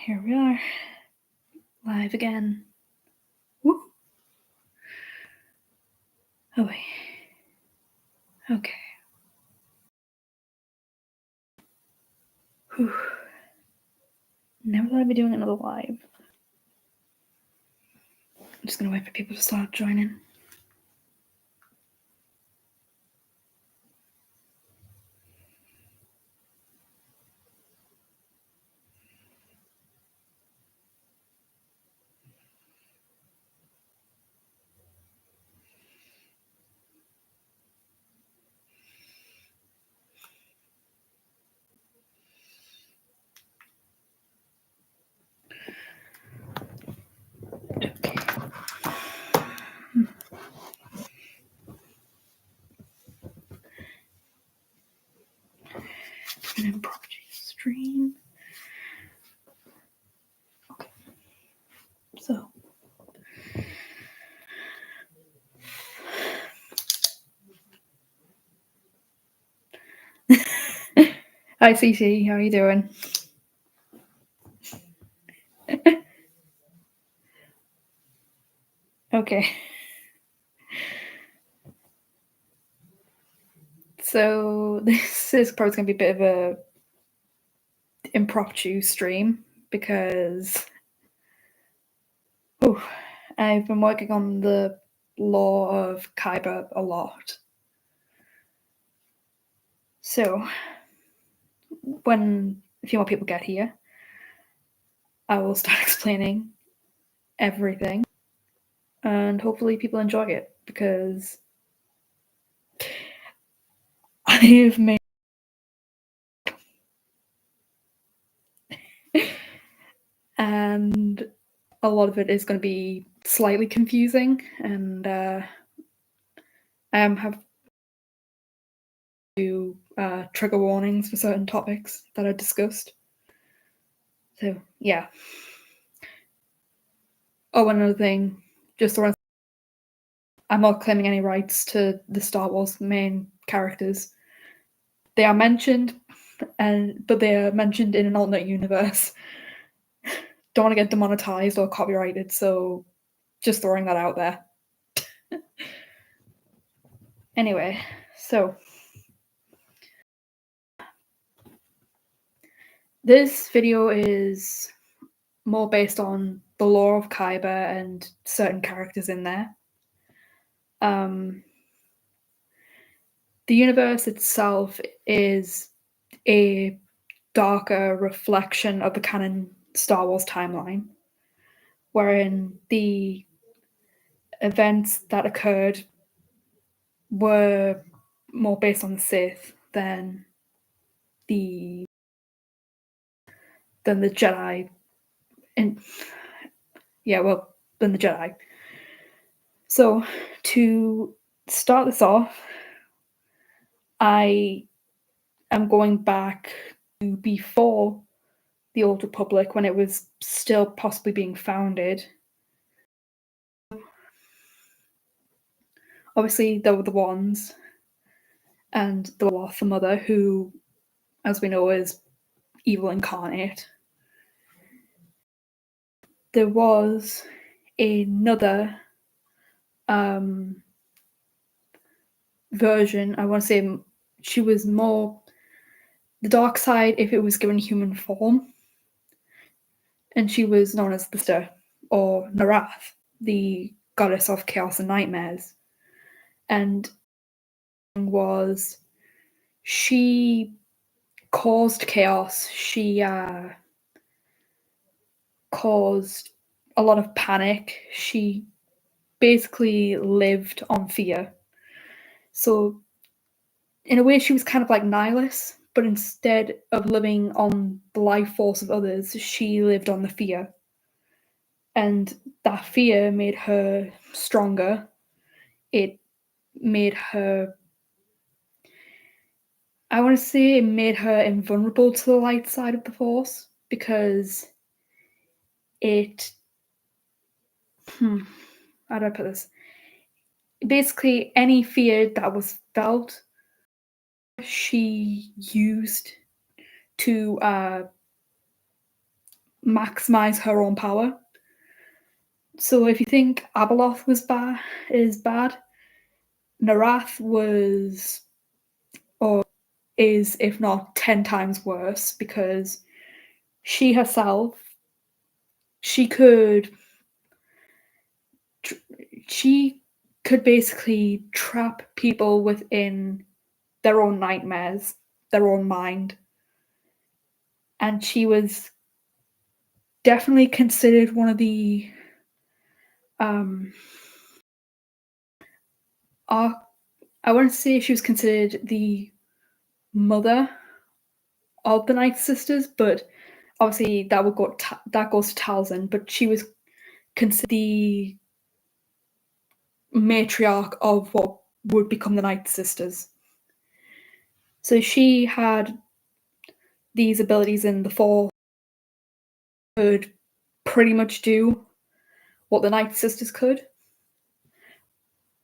Here we are, live again. Woo! Oh wait. Okay. Whew. Never thought I'd be doing another live. I'm just gonna wait for people to start joining. An impromptu stream. Okay. So. Hi CC, how are you doing? Okay. So this is probably going to be a bit of a impromptu stream because I've been working on the law of Kybers a lot. So when a few more people get here, I will start explaining everything and hopefully people enjoy it because I've made and a lot of it is going to be slightly confusing, and I have to trigger warnings for certain topics that are discussed. So yeah. Oh, another thing, just so I'm not claiming any rights to the Star Wars main characters. They are mentioned, but they are mentioned in an alternate universe. Don't want to get demonetized or copyrighted, so just throwing that out there. Anyway, so this video is more based on the lore of Kybers and certain characters in there. The universe itself is a darker reflection of the canon Star Wars timeline, wherein the events that occurred were more based on the Sith than the Jedi. And than the Jedi. So to start this off, I am going back to before the Old Republic, when it was still possibly being founded. Obviously, there were the Wands and the Loth, the Mother, who, as we know, is evil incarnate. There was another version. I want to say she was more the dark side if it was given human form, and she was known as the Sister, or Narath, the goddess of chaos and nightmares. And she caused chaos. She caused a lot of panic. She basically lived on fear. So in a way, she was kind of like Nihilus, but instead of living on the life force of others, she lived on the fear. And that fear made her stronger. It made her, I want to say it made her invulnerable to the light side of the Force, because how do I put this? Basically, any fear that was felt, she used to maximize her own power. So if you think Abeloth is bad, Narath was or is, if not 10 times worse, because she herself, she could basically trap people within their own nightmares, their own mind. And she was definitely considered one of the I wouldn't say she was considered the mother of the Night Sisters, but obviously that goes to Talzin, but she was considered the matriarch of what would become the Night Sisters. So she had these abilities in the Force, could pretty much do what the Night Sisters could,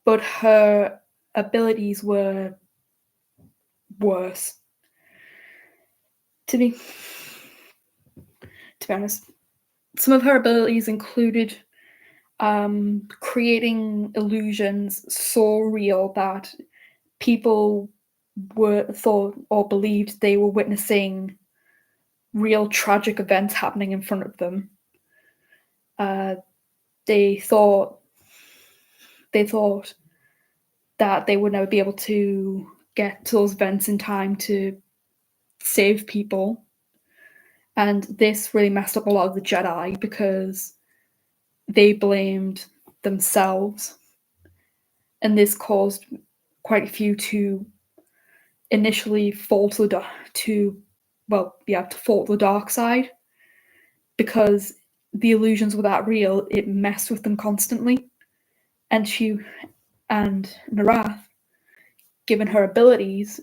but her abilities were worse. To be honest, some of her abilities included creating illusions so real that people thought or believed they were witnessing real tragic events happening in front of them. They thought that they would never be able to get to those events in time to save people. And this really messed up a lot of the Jedi because they blamed themselves. And this caused quite a few to initially fall to the dark side, because the illusions were that real, it messed with them constantly. And Narath, given her abilities,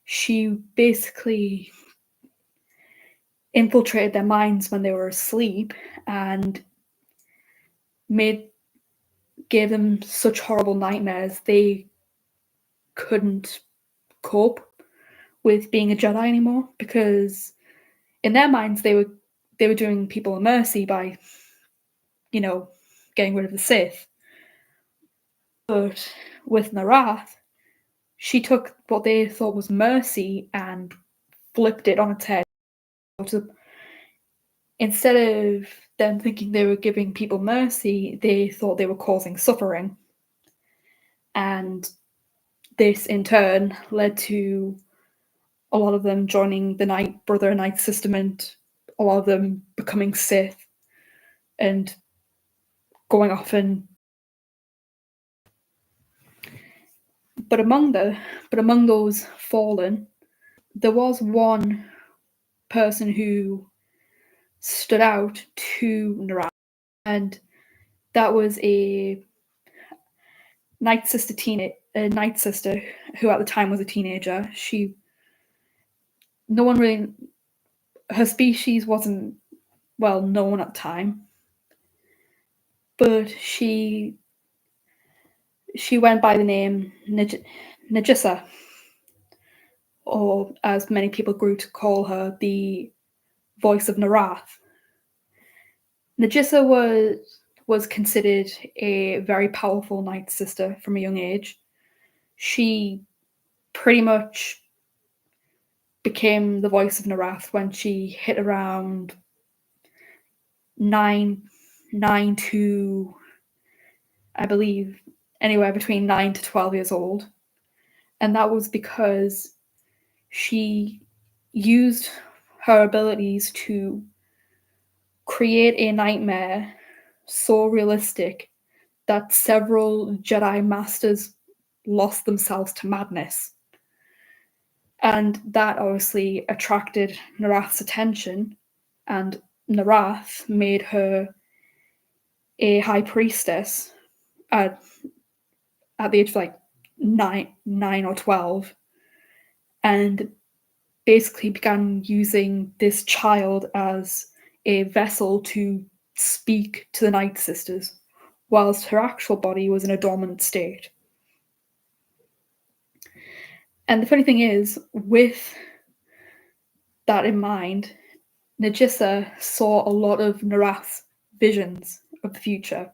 she basically infiltrated their minds when they were asleep and gave them such horrible nightmares they couldn't cope with being a Jedi anymore, because in their minds they were doing people a mercy by, getting rid of the Sith. But with Narath, she took what they thought was mercy and flipped it on its head. Instead of them thinking they were giving people mercy, they thought they were causing suffering. And this in turn led to a lot of them joining the Night Brother and Night System, and a lot of them becoming Sith and going off and but among those fallen, there was one person who stood out to Narath, and that was a Night Sister who at the time was a teenager. Her species wasn't well known at the time, but she went by the name Najissa, or as many people grew to call her, the voice of Narath. Najissa was considered a very powerful Night Sister from a young age. She pretty much became the voice of Narath when she hit around 9 to, I believe, anywhere between 9 to 12 years old. And that was because she used her abilities to create a nightmare so realistic that several Jedi Masters lost themselves to madness. And that obviously attracted Narath's attention, and Narath made her a high priestess at the age of like 9 or 12, and basically began using this child as a vessel to speak to the Night Sisters, whilst her actual body was in a dormant state. And the funny thing is, with that in mind, Nagisa saw a lot of Narath's visions of the future,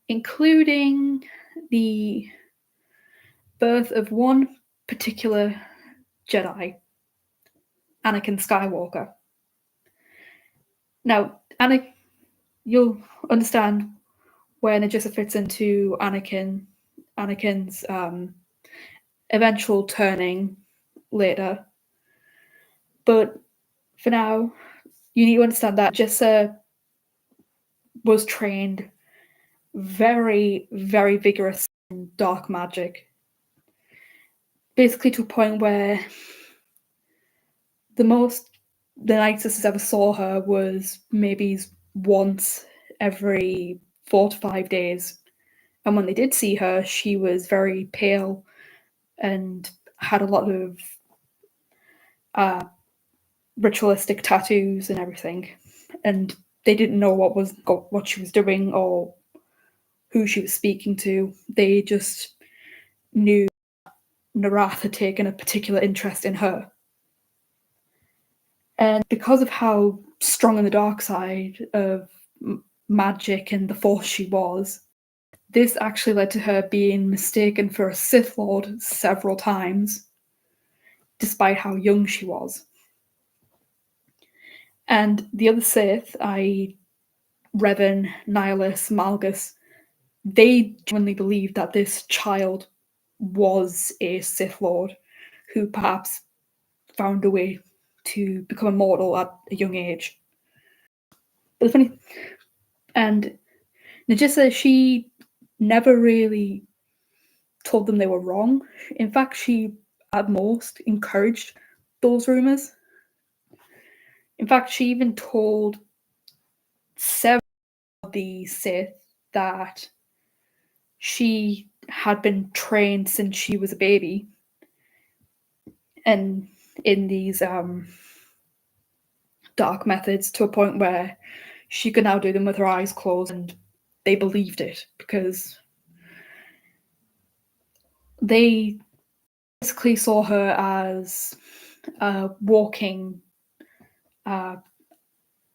including the birth of one particular Jedi, Anakin Skywalker. Now, you'll understand where Nagisa fits into Anakin's eventual turning later. But for now, you need to understand that Nagisa was trained very, very vigorous in dark magic. Basically to a point where the nicest ever saw her was maybe once every 4 to 5 days. And when they did see her, she was very pale and had a lot of ritualistic tattoos and everything. And they didn't know what she was doing or who she was speaking to. They just knew Narath had taken a particular interest in her. And because of how strong on the dark side of magic and the Force she was, this actually led to her being mistaken for a Sith Lord several times, despite how young she was. And the other Sith, i.e. Revan, Nihilus, Malgus, they genuinely believed that this child was a Sith Lord who perhaps found a way to become immortal at a young age. But the funny, and Nagisa, she never really told them they were wrong. In fact, she at most encouraged those rumors. In fact, she even told several of the Sith that she had been trained since she was a baby and in these dark methods to a point where she could now do them with her eyes closed, and they believed it because they basically saw her as a walking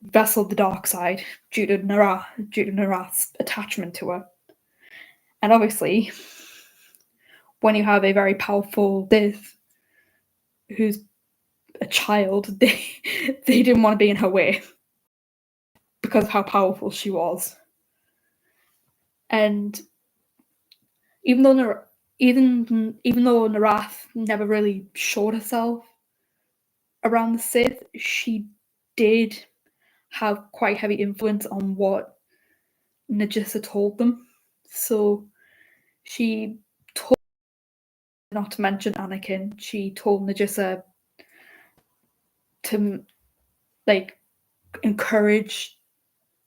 vessel of the dark side due to Narath's attachment to her. And obviously, when you have a very powerful Sith who's a child, they didn't want to be in her way because of how powerful she was. And even though Narath never really showed herself around the Sith, she did have quite heavy influence on what Nagisa told them. So she told, not to mention Anakin, she told Nagisa to encourage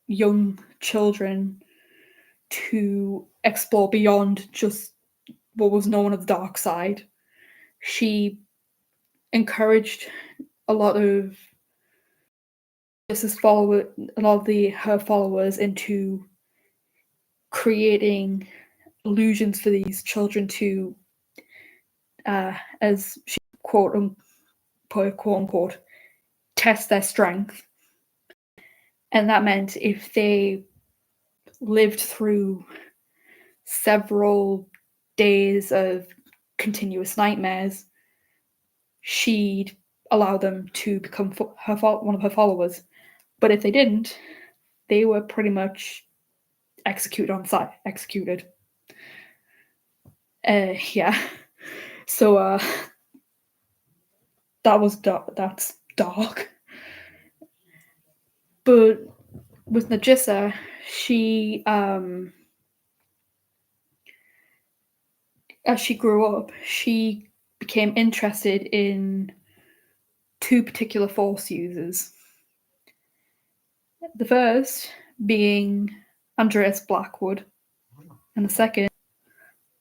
young children to explore beyond just what was known of the dark side. She encouraged a lot of her followers into creating illusions for these children to, as she quote unquote, test their strength. And that meant if they lived through several days of continuous nightmares, she'd allow them to become one of her followers. But if they didn't, they were pretty much executed on sight. Yeah. So that's dark. But with Nagisa, she as she grew up, she became interested in two particular Force users. The first being Andreas Blackwood, and the second,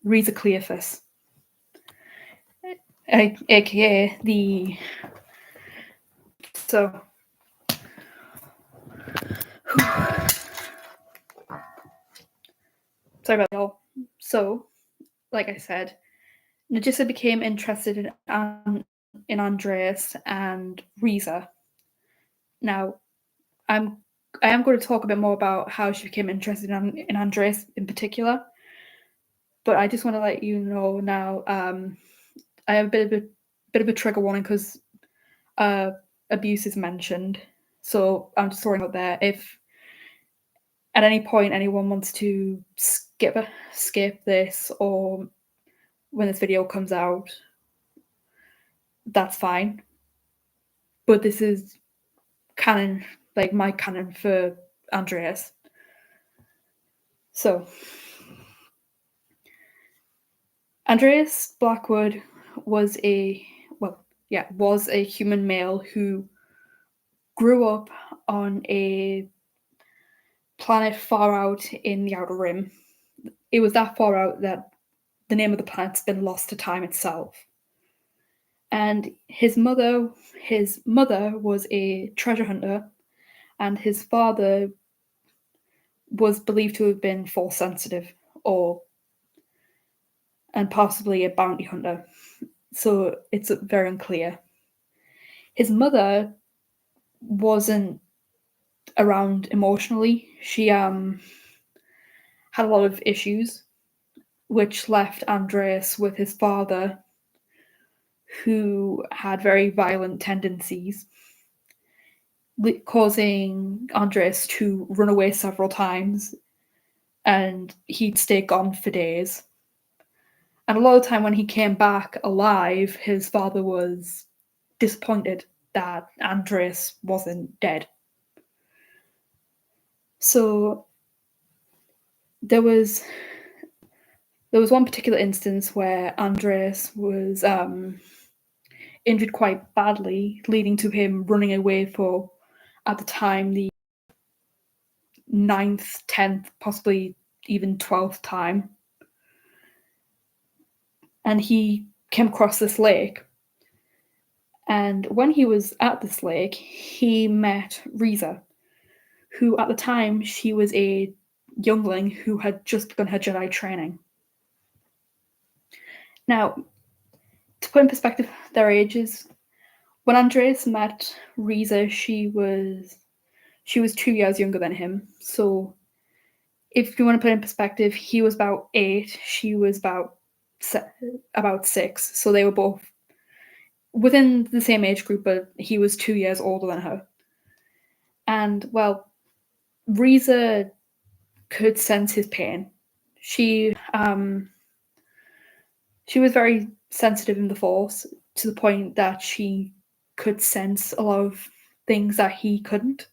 Reza Cleophas, aka the. So. Sorry about that, y'all. So, like I said, Nagisa became interested in Andreas and Reza. Now, I am going to talk a bit more about how she became interested in Andres in particular, but I just want to let you know now. I have a bit of a trigger warning because abuse is mentioned, so I'm just throwing out there if at any point anyone wants to skip this or when this video comes out, that's fine. But this is canon, like my canon for Andreas. So, Andreas Blackwood was a human male who grew up on a planet far out in the Outer Rim. It was that far out that the name of the planet's been lost to time itself. And his mother was a treasure hunter, and his father was believed to have been force sensitive and possibly a bounty hunter. So it's very unclear. His mother wasn't around emotionally. She had a lot of issues, which left Andreas with his father, who had very violent tendencies, causing Andreas to run away several times, and he'd stay gone for days. And a lot of the time when he came back alive, his father was disappointed that Andreas wasn't dead. So there was one particular instance where Andreas was injured quite badly, leading to him running away for, at the time, the 9th, 10th, possibly even 12th time. And he came across this lake. And when he was at this lake, he met Riza, who at the time, she was a youngling who had just begun her Jedi training. Now, to put in perspective their ages, when Andreas met Riza, she was 2 years younger than him. So if you want to put it in perspective, he was about 8, she was about 6. So they were both within the same age group, but he was 2 years older than her. And, well, Riza could sense his pain. She was very sensitive in the Force, to the point that she could sense a lot of things that he couldn't.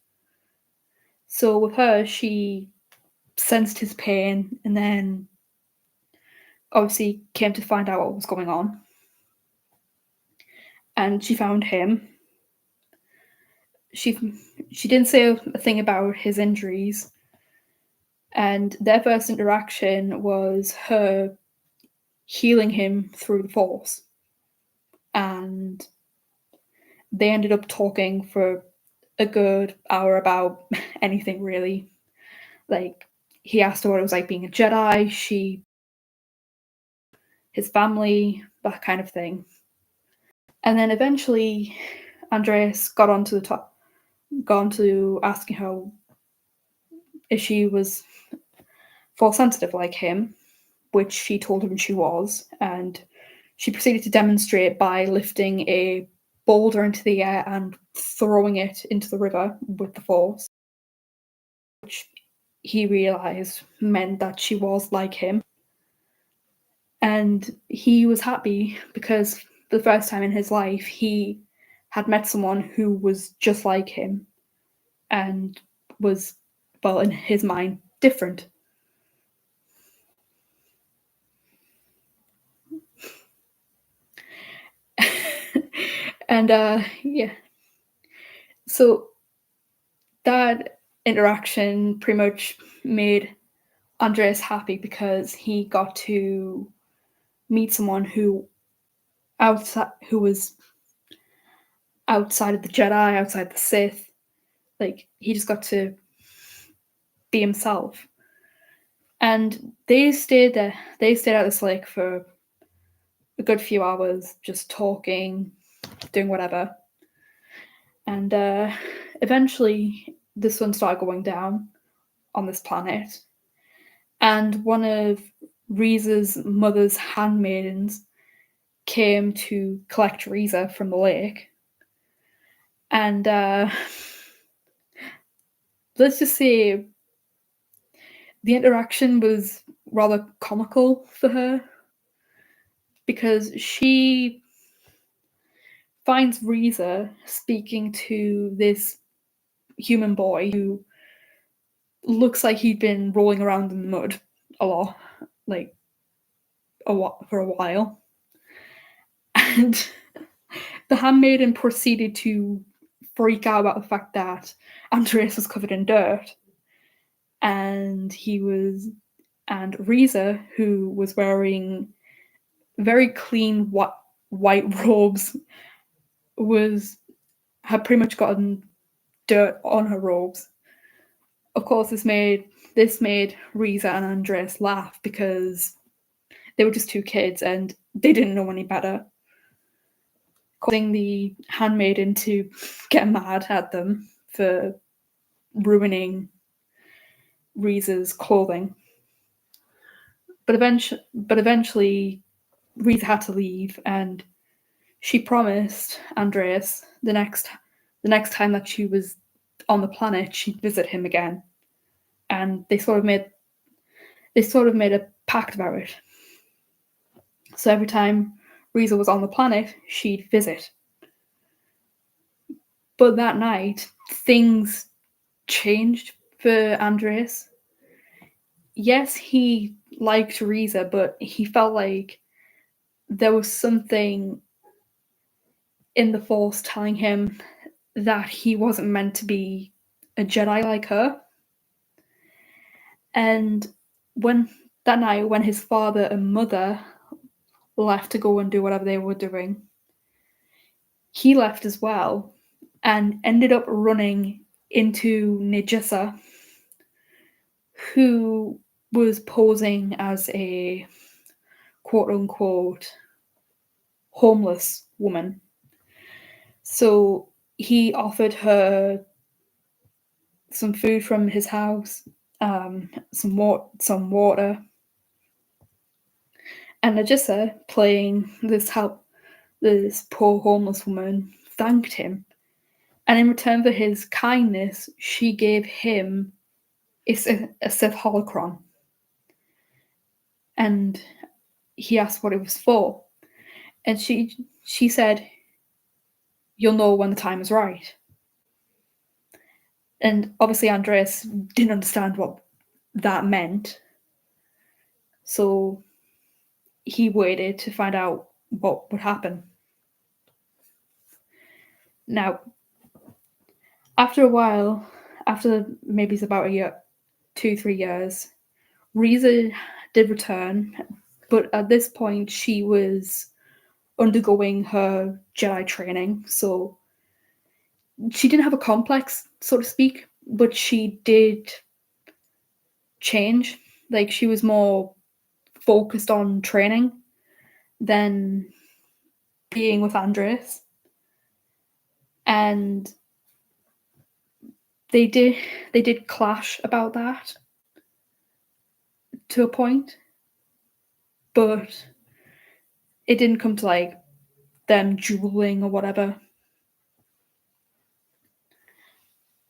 So with her, she sensed his pain, and then obviously came to find out what was going on. And she found him. She didn't say a thing about his injuries. And their first interaction was her healing him through the Force. And they ended up talking for a good hour about anything, really. Like, he asked her what it was like being a Jedi, his family, that kind of thing. And then eventually, Andreas got on to asking her if she was force sensitive like him, which she told him she was, and she proceeded to demonstrate by lifting a boulder into the air and throwing it into the river with the Force, which he realized meant that she was like him. And he was happy because for the first time in his life, he had met someone who was just like him and was, well, in his mind, different. And yeah. So that interaction pretty much made Andreas happy because he got to meet someone who was outside of the Jedi, outside the Sith. Like, he just got to be himself. And they stayed at this lake for a good few hours, just talking, doing whatever. And eventually the sun started going down on this planet, and one of Riza's mother's handmaidens came to collect Riza from the lake. And let's just say the interaction was rather comical for her, because she finds Riza speaking to this human boy who looks like he'd been rolling around in the mud a lot, like for a while. And the handmaiden proceeded to freak out about the fact that Andreas was covered in dirt. And Riza, who was wearing very clean white robes, had pretty much gotten dirt on her robes. Of course, this made Riza and Andres laugh, because they were just two kids and they didn't know any better, causing the handmaiden to get mad at them for ruining Riza's clothing. But eventually, Riza had to leave, and she promised Andreas the next time that she was on the planet, she'd visit him again. And they sort of made a pact about it. So every time Riza was on the planet, she'd visit. But that night, things changed for Andreas. Yes, he liked Riza, but he felt like there was something in the Force telling him that he wasn't meant to be a Jedi like her. And that night, when his father and mother left to go and do whatever they were doing, he left as well and ended up running into Najissa, who was posing as a quote-unquote homeless woman. So he offered her some food from his house, some water, and Najissa, playing this poor homeless woman, thanked him. And in return for his kindness, she gave him a Sith holocron. And he asked what it was for. And she said, "You'll know when the time is right." And obviously Andreas didn't understand what that meant. So he waited to find out what would happen. Now, after a while, after maybe it's about a year, 2-3 years, Riza did return, but at this point she was undergoing her Jedi training, so she didn't have a complex, so to speak, but she did change. Like, she was more focused on training than being with Andres. And they did clash about that to a point, but it didn't come to like them dueling or whatever.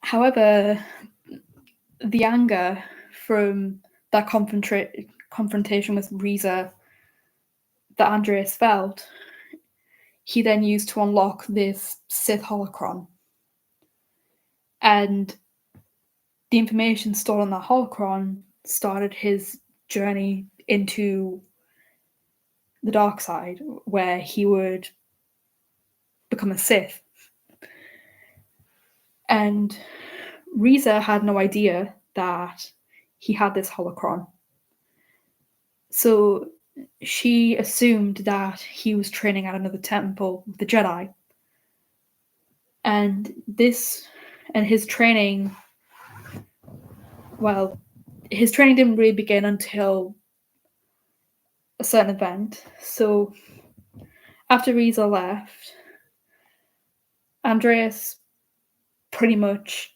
However, the anger from that confrontation with Riza that Andreas felt, he then used to unlock this Sith holocron. And the information stored on that holocron started his journey into the dark side, where he would become a Sith. And Riza had no idea that he had this holocron. So she assumed that he was training at another temple with the Jedi. And his training, well, his training didn't really begin until a certain event. So after Riza left, Andreas pretty much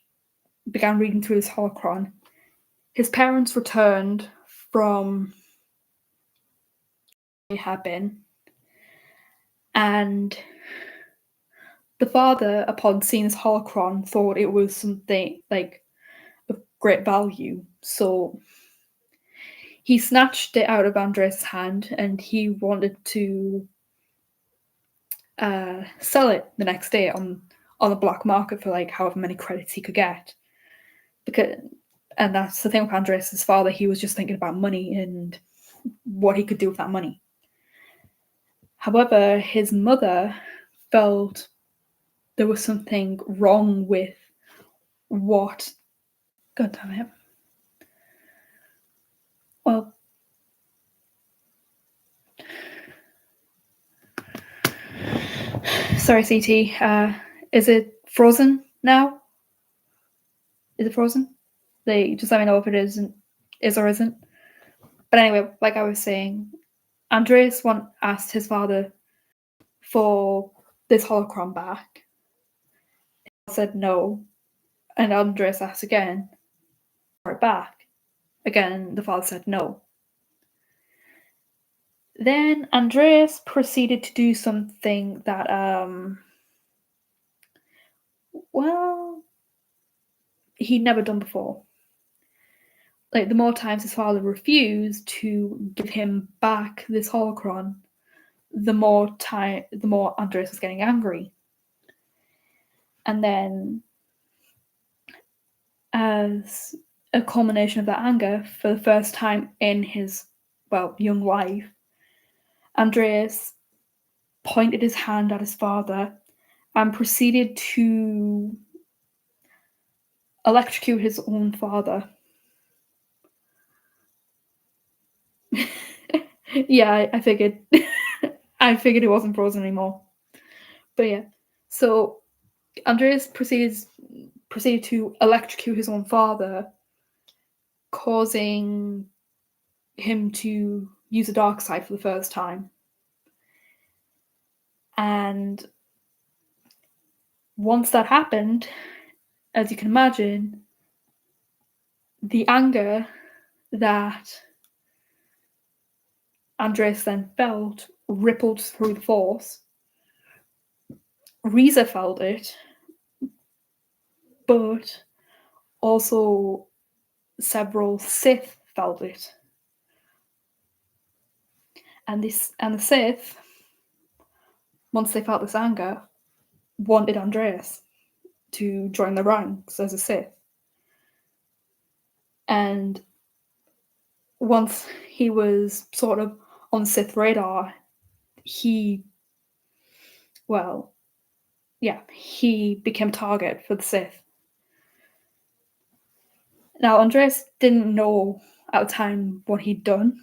began reading through this holocron. His parents returned from they had been, and the father, upon seeing this holocron, thought it was something like of great value. So he snatched it out of Andres' hand, and he wanted to sell it the next day on the black market for like however many credits he could get. And that's the thing with Andres' father. He was just thinking about money and what he could do with that money. However, his mother felt there was something wrong with what. God damn it. Well, sorry, CT. Is it frozen now? Is it frozen? Just let me know if it is or isn't. But anyway, like I was saying, Andreas asked his father for this holocron back. He said no, and Andreas asked again for it back. Again, the father said no. Then Andreas proceeded to do something that, he'd never done before. Like, the more times his father refused to give him back this holocron, the more Andreas was getting angry. And then, as a culmination of that anger, for the first time in his, young life, Andreas pointed his hand at his father and proceeded to electrocute his own father. Yeah, I figured. I figured it wasn't frozen anymore. But yeah, so Andreas proceeded to electrocute his own father, causing him to use the dark side for the first time. And once that happened, as you can imagine, the anger that Andreas then felt rippled through the Force. Reza felt it, but also several Sith felt it. And the Sith, once they felt this anger, wanted Andreas to join the ranks as a Sith. And once he was sort of on Sith radar, he became target for the Sith. Now, Andreas didn't know at the time what he'd done.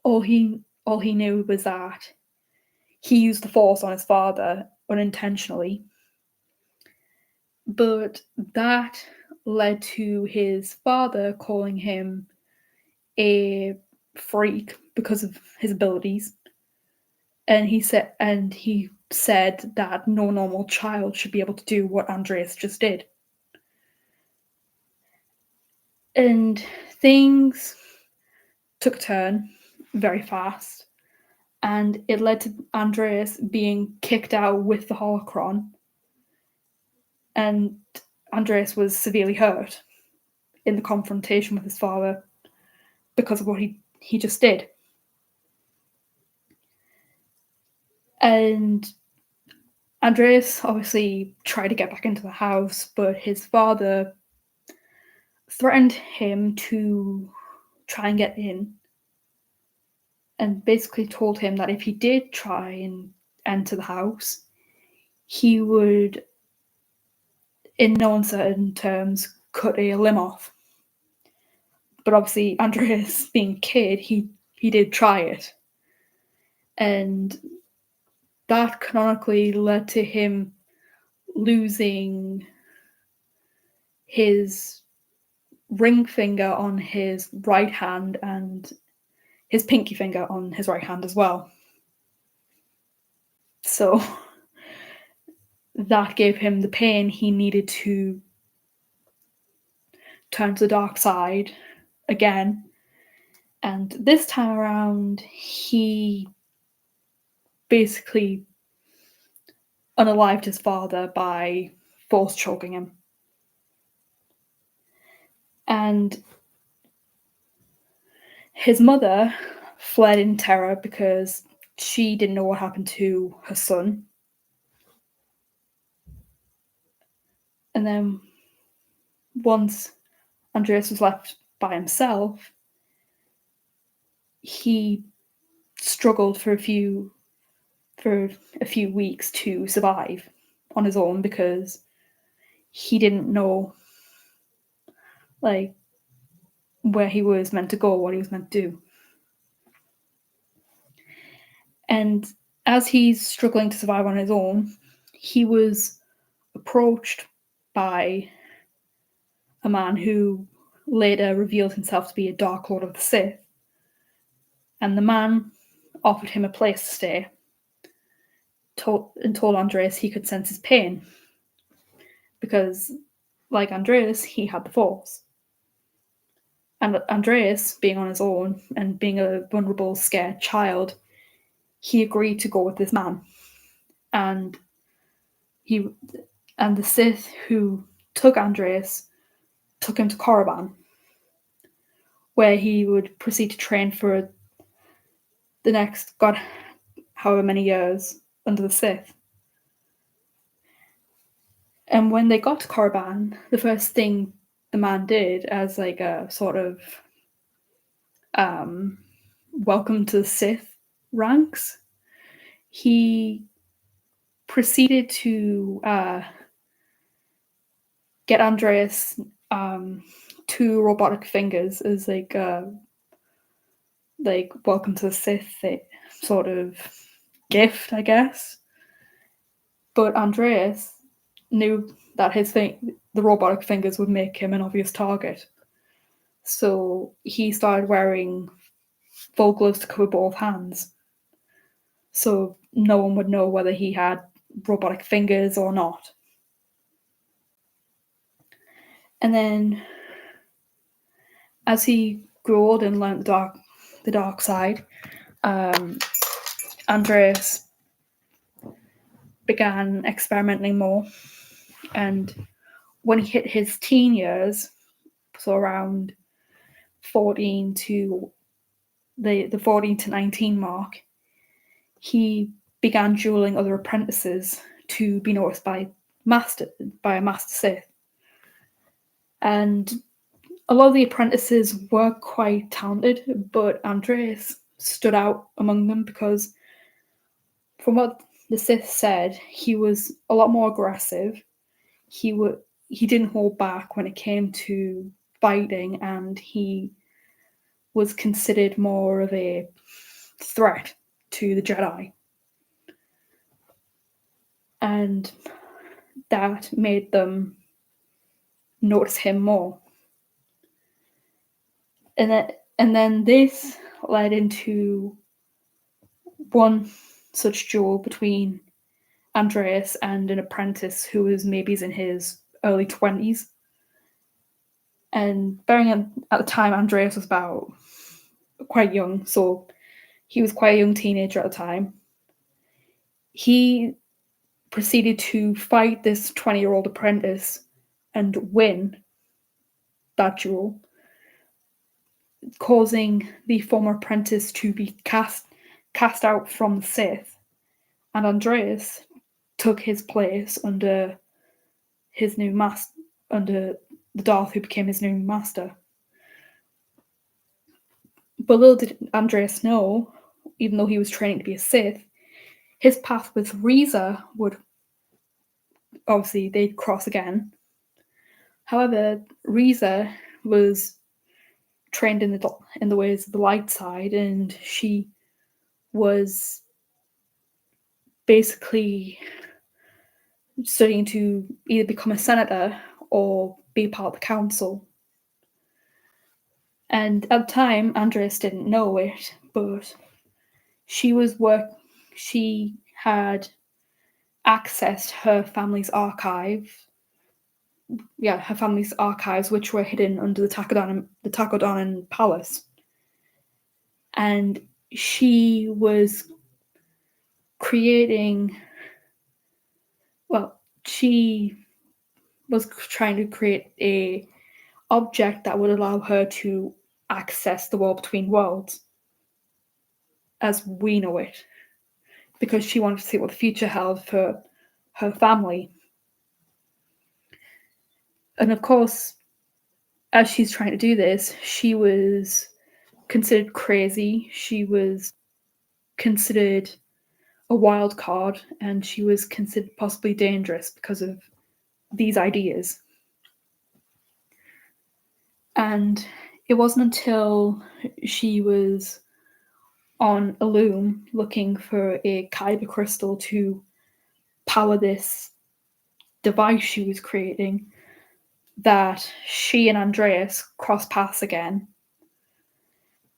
All he knew was that he used the Force on his father unintentionally. But that led to his father calling him a freak because of his abilities. And he said that no normal child should be able to do what Andreas just did. And things took a turn very fast, and it led to Andreas being kicked out with the holocron, and Andreas was severely hurt in the confrontation with his father because of what he just did. And Andreas obviously tried to get back into the house, but his father threatened him to try and get in, and basically told him that if he did try and enter the house, he would, in no uncertain terms, cut a limb off. But obviously, Andreas, being a kid, he did try it. And that canonically led to him losing his ring finger on his right hand and his pinky finger on his right hand as well. So that gave him the pain he needed to turn to the dark side again. And this time around, he basically unalived his father by force choking him. And his mother fled in terror because she didn't know what happened to her son. And then once Andreas was left by himself, he struggled for a few weeks to survive on his own because he didn't know like where he was meant to go, what he was meant to do. And as he's struggling to survive on his own, he was approached by a man who later revealed himself to be a Dark Lord of the Sith. And the man offered him a place to stay and told Andreas he could sense his pain because, like Andreas, he had the Force. And Andreas, being on his own and being a vulnerable, scared child, he agreed to go with this man. And the Sith who took Andreas took him to Korriban, where he would proceed to train for the next god however many years under the Sith. And when they got to Korriban, the first thing the man did as like a sort of welcome to the Sith ranks, he proceeded to get Andreas 2 robotic fingers as like welcome to the Sith sort of gift, I guess. But Andreas knew that the robotic fingers would make him an obvious target. So he started wearing full gloves to cover both hands. So no one would know whether he had robotic fingers or not. And then as he grew old and learned the dark side, Andreas began experimenting more. And when he hit his teen years, so around 14 to the 14 to 19 mark, he began dueling other apprentices to be noticed by a master Sith. And a lot of the apprentices were quite talented, but Andreas stood out among them because, from what the Sith said, he was a lot more aggressive. He didn't hold back when it came to fighting, and he was considered more of a threat to the Jedi. And that made them notice him more. And then this led into one such duel between Andreas and an apprentice who was maybe in his early 20s. And bearing in at the time, Andreas was about quite young, so he was quite a young teenager at the time. He proceeded to fight this 20-year-old apprentice and win that duel, causing the former apprentice to be cast out from the Sith, and Andreas took his place under his new master, under the Darth who became his new master. But little did Andreas know, even though he was training to be a Sith, his path with Reza would obviously they'd cross again. However, Reza was trained in the ways of the light side, and she was basically studying to either become a senator or be part of the council. And at the time, Andreas didn't know it, but she had accessed her family's archives, which were hidden under the Takodanin Palace. And she was she was trying to create a object that would allow her to access the world between worlds as we know it, because she wanted to see what the future held for her family. And of course, as she's trying to do this, she was considered crazy. She was considered a wild card, and she was considered possibly dangerous because of these ideas. And it wasn't until she was on a loom looking for a Kyber crystal to power this device she was creating that she and Andreas crossed paths again.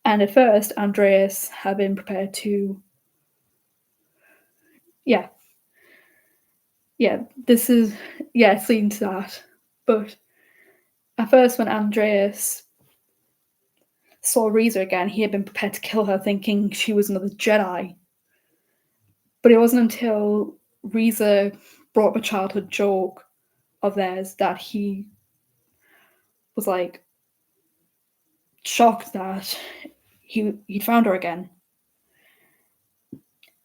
And at first, Andreas had been prepared to, it's leading to that. But at first, when Andreas saw Riza again, he had been prepared to kill her, thinking she was another Jedi. But it wasn't until Riza brought up a childhood joke of theirs that he was like shocked that he'd found her again.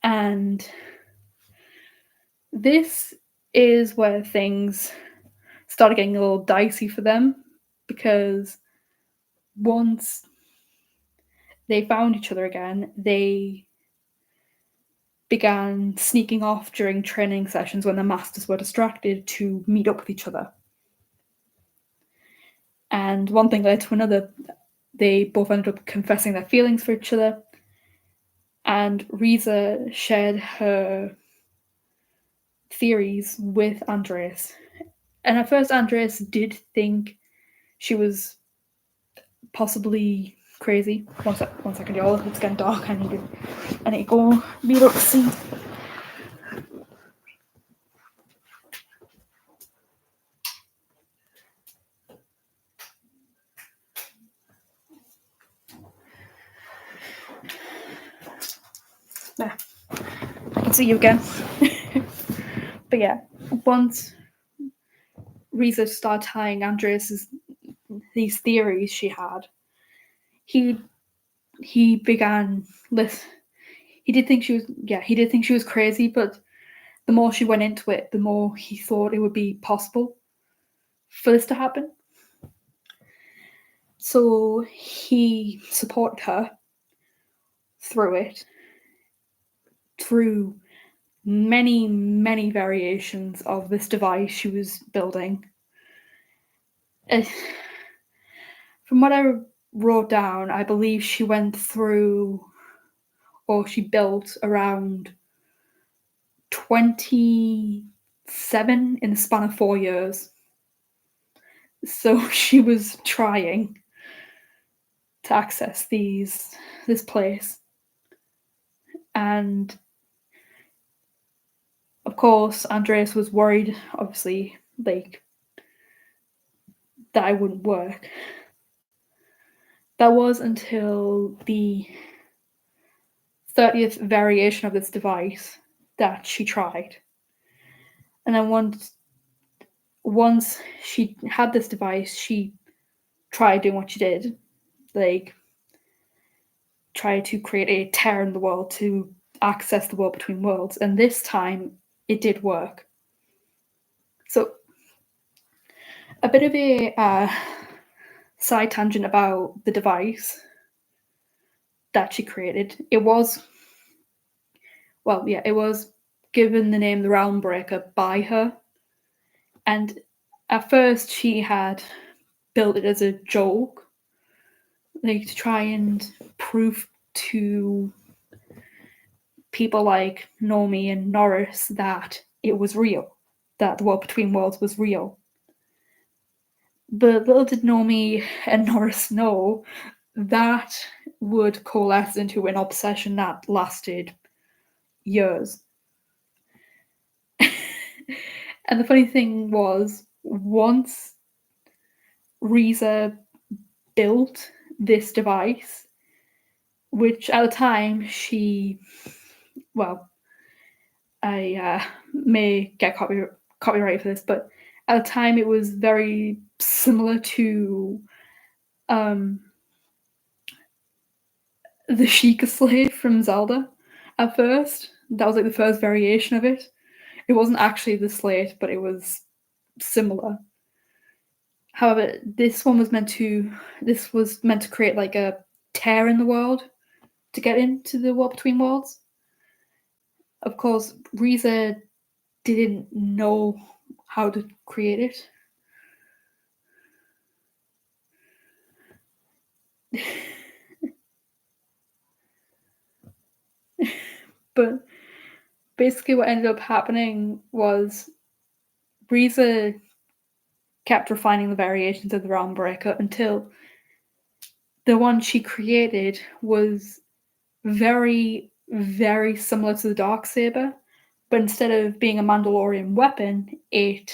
And this is where things started getting a little dicey for them, because once they found each other again, they began sneaking off during training sessions when the masters were distracted to meet up with each other. And one thing led to another. They both ended up confessing their feelings for each other, and Riza shared her theories with Andreas. And at first, Andreas did think she was possibly crazy. One second, y'all. It's getting dark. I need to go meet up soon. There. I can see you again. But yeah, once Riza started telling Andreas these theories she had, he began he did think she was crazy, but the more she went into it, the more he thought it would be possible for this to happen. So he supported her through many, many variations of this device she was building. From what I wrote down, I believe she went through, or she built around 27 in the span of 4 years. So she was trying to access this place. And of course, Andreas was worried, obviously, like, that it wouldn't work. That was until the 30th variation of this device that she tried. And then once she had this device, she tried doing what she did, like try to create a tear in the world to access the world between worlds. And this time, it did work. So, a bit of a side tangent about the device that she created. It was given the name the Realm Breaker by her. And at first, she had built it as a joke, like to try and prove to people like Nomi and Norris that it was real, that the world between worlds was real. But little did Nomi and Norris know that would coalesce into an obsession that lasted years. And the funny thing was, once Reza built this device, which at the time well, I may get copyright for this, but at the time it was very similar to um, the Sheikah slave from Zelda at first. That was like the first variation of it. It wasn't actually the slate, but it was similar. However, this was meant to create like a tear in the world to get into the world between worlds. Of course, Reza didn't know how to create it. But basically what ended up happening was Reza kept refining the variations of the Realm Breaker until the one she created was very, very similar to the Darksaber, but instead of being a Mandalorian weapon, it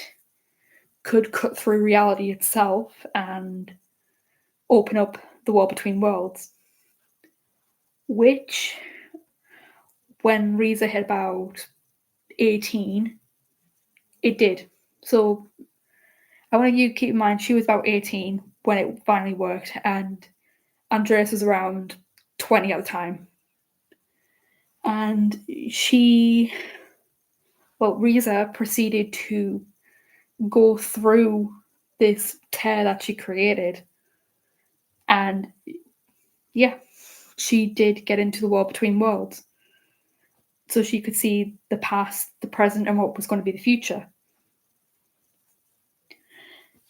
could cut through reality itself and open up the world between worlds. Which, when Reza hit about 18, it did. So I want you to keep in mind she was about 18 when it finally worked, and Andreas was around 20 at the time. And Reza proceeded to go through this tear that she created. And yeah, she did get into the world between worlds. So she could see the past, the present, and what was going to be the future.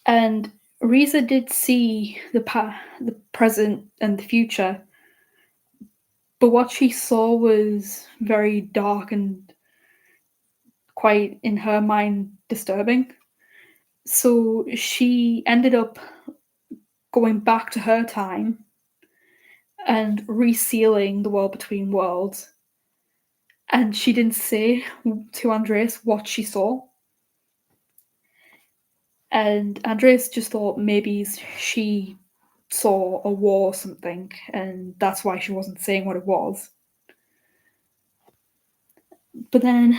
And Reza did see the present, and the future, but what she saw was very dark and quite, in her mind, disturbing. So she ended up going back to her time and resealing the world between worlds. And she didn't say to Andreas what she saw. And Andreas just thought maybe she saw a war or something, and that's why she wasn't saying what it was. But then,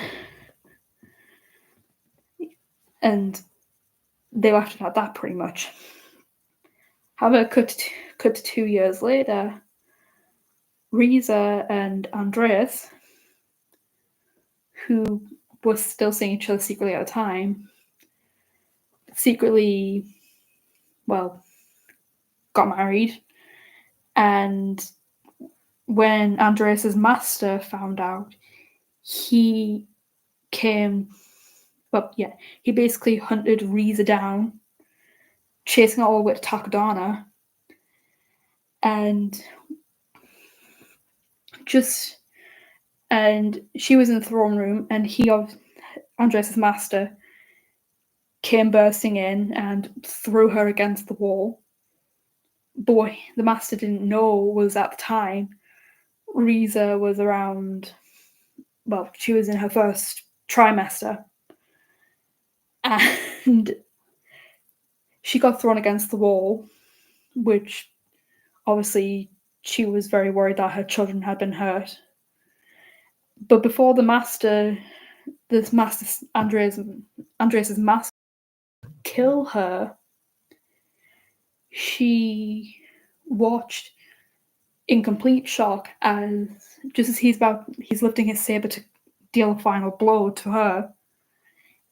and they left it at that pretty much. However, cut to 2 years later, Reza and Andreas, who was still seeing each other secretly at the time, got married. And when Andreas's master found out, he basically hunted Reza down, chasing her all the way to Takodana, and she was in the throne room, and Andreas's master, came bursting in and threw her against the wall. But what the master didn't know was, at the time, Reza was around, she was in her first trimester, and she got thrown against the wall, which obviously she was very worried that her children had been hurt. But before Andreas's master kill her, she watched in complete shock as, just as he's lifting his saber to deal a final blow to her,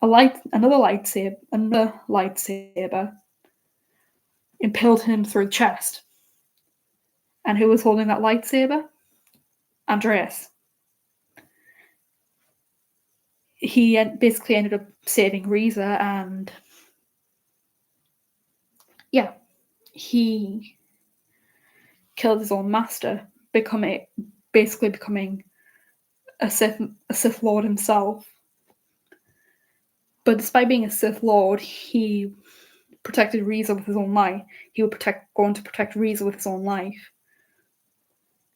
another lightsaber impaled him through the chest. And who was holding that lightsaber? Andreas. He basically ended up saving Reza, and he killed his own master, becoming a Sith Lord himself. But despite being a Sith Lord, he protected Reza with his own life. He would going to protect Reza with his own life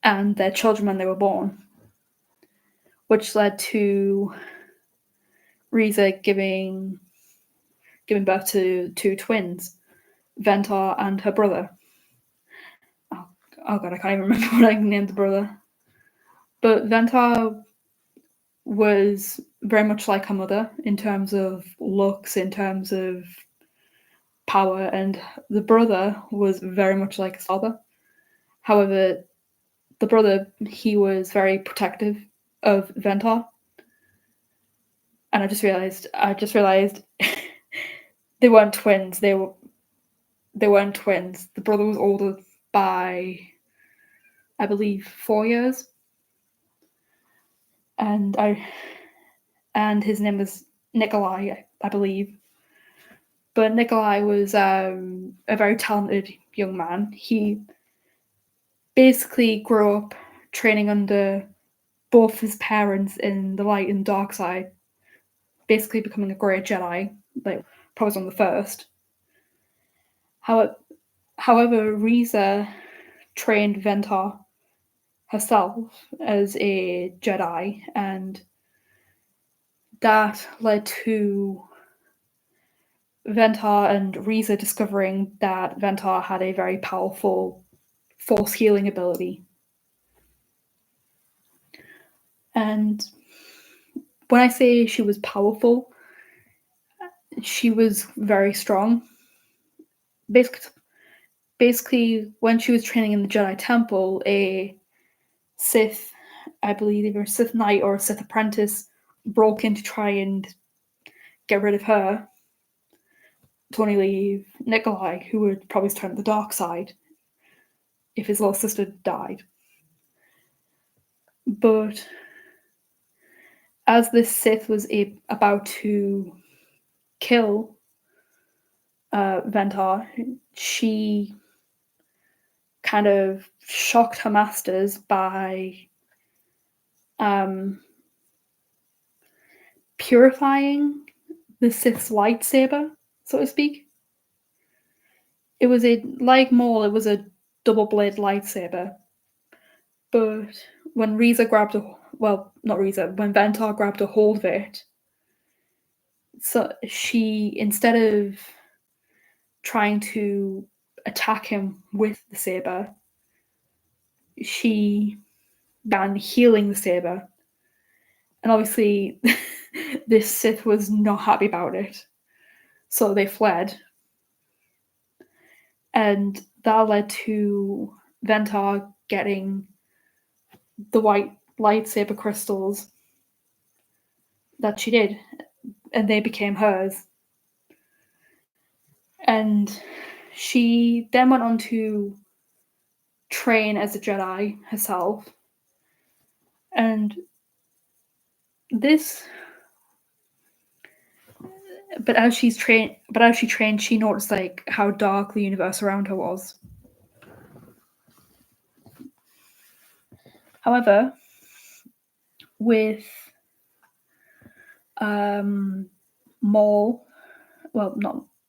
and their children when they were born, which led to Risa giving birth to two twins, Ventar and her brother. Oh god, I can't even remember what I named the brother. But Ventar was very much like her mother in terms of looks, in terms of power, and the brother was very much like his father. However, the brother, he was very protective of Ventar. And I just realized they weren't twins. They weren't twins. The brother was older by, I believe, 4 years. And his name was Nikolai, I believe. But Nikolai was a very talented young man. He basically grew up training under both his parents in the light and dark side, basically becoming a great Jedi, like probably on the first. However, Risa trained Ventar herself as a Jedi, and that led to Ventar and Risa discovering that Ventar had a very powerful force healing ability. And when I say she was powerful, she was very strong. Basically, when she was training in the Jedi Temple, a Sith, I believe either a Sith Knight or a Sith Apprentice, broke in to try and get rid of her to only leave Nikolai, who would probably turn to the dark side if his little sister died. But as this Sith was about to kill Ventar, she kind of shocked her masters by purifying the Sith's lightsaber, so to speak. It was like Maul, it was a double blade lightsaber. But when Risa grabbed when Ventar grabbed a hold of it, so she, instead of trying to attack him with the saber, she began healing the saber. And obviously, this Sith was not happy about it. So they fled. And that led to Ventar getting the white lightsaber crystals that she did, and they became hers. And she then went on to train as a Jedi herself. And as she trained, she noticed like how dark the universe around her was. However, with Maul,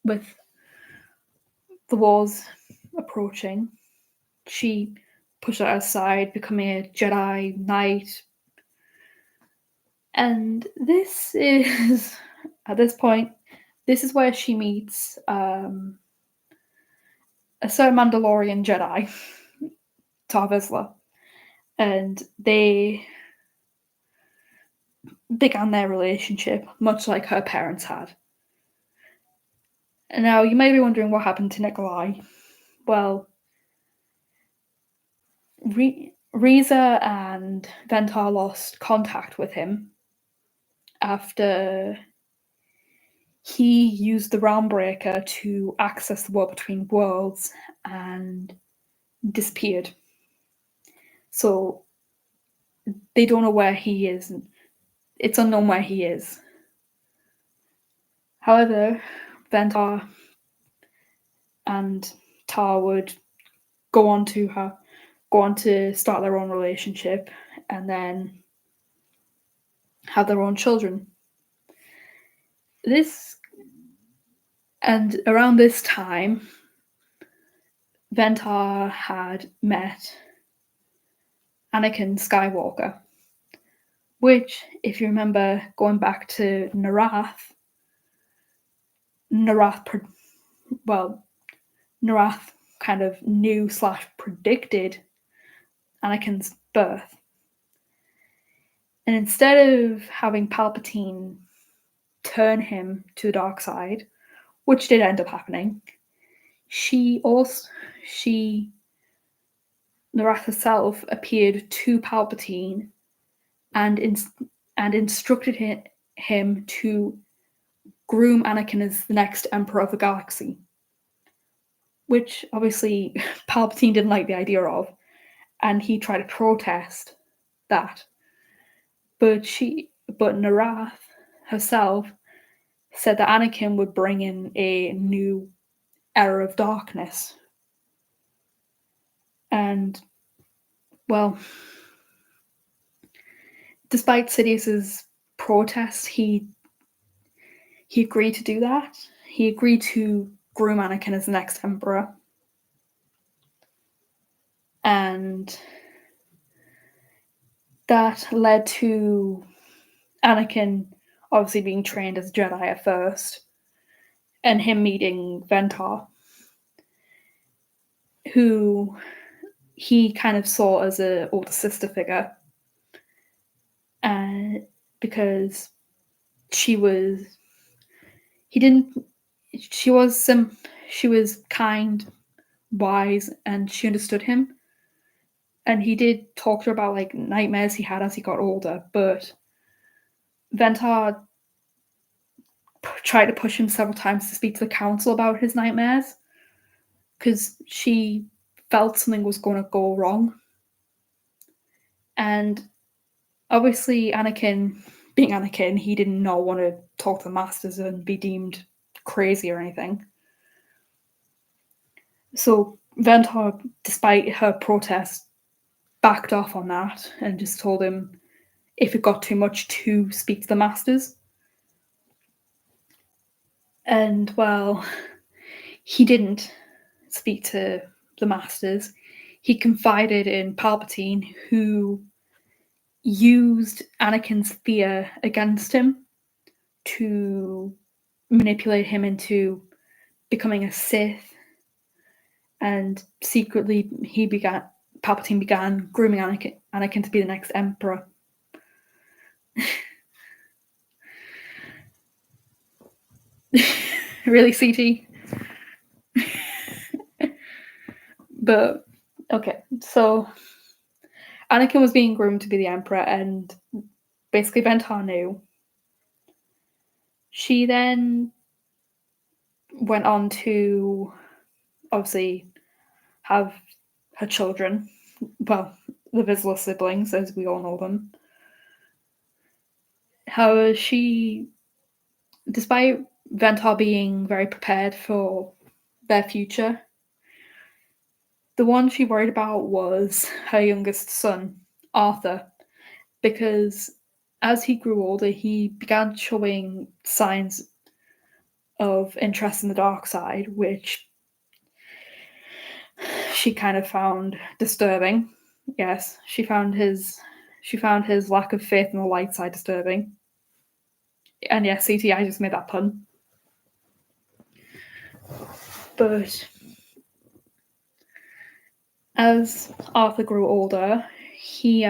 with the wars approaching, she pushed that aside, becoming a Jedi Knight. And this is, at this point, this is where she meets a certain Mandalorian Jedi, Tar Vizsla, and they began their relationship, much like her parents had. And now you may be wondering what happened to Nikolai. Well, Risa and Ventar lost contact with him after he used the Realm Breaker to access the world between worlds and disappeared. So they don't know where he is. It's unknown where he is. However, Ventar and Tar would go on to start their own relationship and then have their own children. Around this time, Ventar had met Anakin Skywalker. which, if you remember going back to Narath, well, Narath kind of knew slash predicted Anakin's birth. And instead of having Palpatine turn him to the dark side, which did end up happening, Narath herself appeared to Palpatine and instructed him to groom Anakin as the next Emperor of the Galaxy, which obviously Palpatine didn't like the idea of, and he tried to protest that. But Narath herself said that Anakin would bring in a new era of darkness. And, well, despite Sidious's protest, he agreed to do that. He agreed to groom Anakin as the next Emperor. And that led to Anakin obviously being trained as a Jedi at first, and him meeting Ventar, who he kind of saw as an older sister figure, and because she was kind, wise, and she understood him. And he did talk to her about like nightmares he had as he got older, but Ventar tried to push him several times to speak to the council about his nightmares because she felt something was going to go wrong. And obviously Anakin, being Anakin, he did not want to talk to the masters and be deemed crazy or anything. So Ventar, despite her protest, backed off on that and just told him if it got too much to speak to the masters. And, well, he didn't speak to the masters. He confided in Palpatine, who used Anakin's fear against him to manipulate him into becoming a Sith. And secretly, Palpatine began grooming Anakin to be the next Emperor. Really, CT? But, okay, so Anakin was being groomed to be the Emperor, and basically Ventar knew. She then went on to, obviously, have her children. Well, the Vizsla siblings, as we all know them. However, despite Ventar being very prepared for their future, the one she worried about was her youngest son, Arthur, because as he grew older, he began showing signs of interest in the dark side, which she kind of found disturbing. Yes, she found his lack of faith in the light side disturbing. And yes, CT, I just made that pun. But as Arthur grew older, he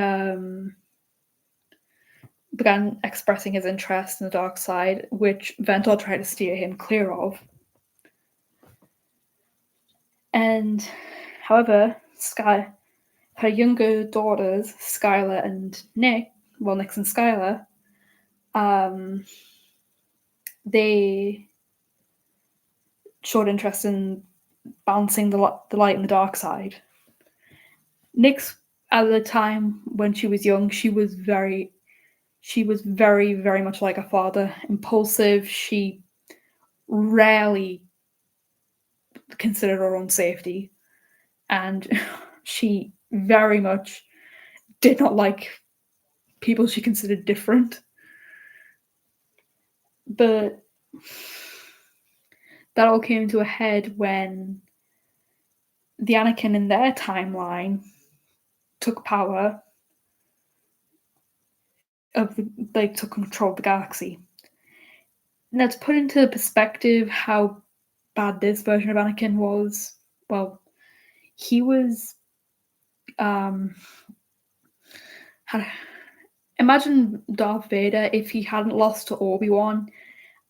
began expressing his interest in the dark side, which Ventar tried to steer him clear of. And, however, her younger daughters, Skylar and Nix and Skylar, they showed interest in balancing the light and the dark side. Nix, at the time when she was young, she was very, very much like her father, impulsive. She rarely considered her own safety, and she very much did not like people she considered different. But that all came to a head when the Anakin in their timeline took power took control of the galaxy. Now, to put into perspective how bad this version of Anakin was, well, he was imagine Darth Vader if he hadn't lost to Obi-Wan,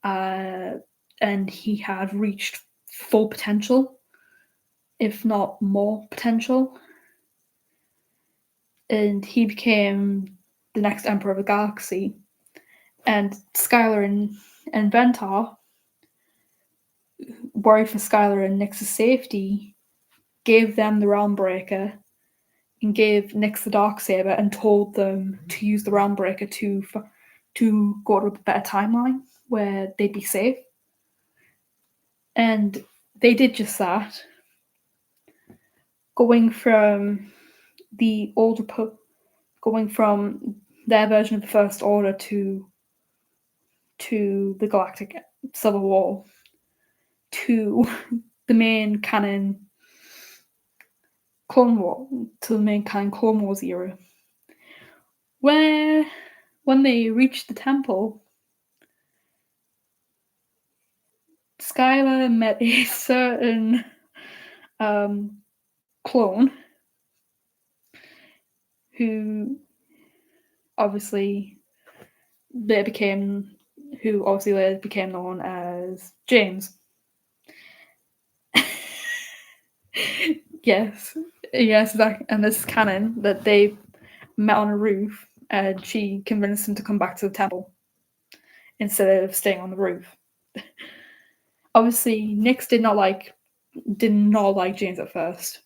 and he had reached full potential, if not more potential, and he became the next Emperor of the Galaxy. And Skylar and Ventar, worried for Skylar and Nix's safety, gave them the Realm Breaker and gave Nix the Darksaber and told them to use the Realm Breaker to go to a better timeline where they'd be safe. And they did just that. Going from the going from their version of the First Order to the Galactic Civil War, to the main canon Clone Wars era, where when they reached the temple, Skylar met a certain clone who obviously later became known as James. yes, and this is canon that they met on a roof, and she convinced him to come back to the temple instead of staying on the roof. Obviously, Nix did not like James at first.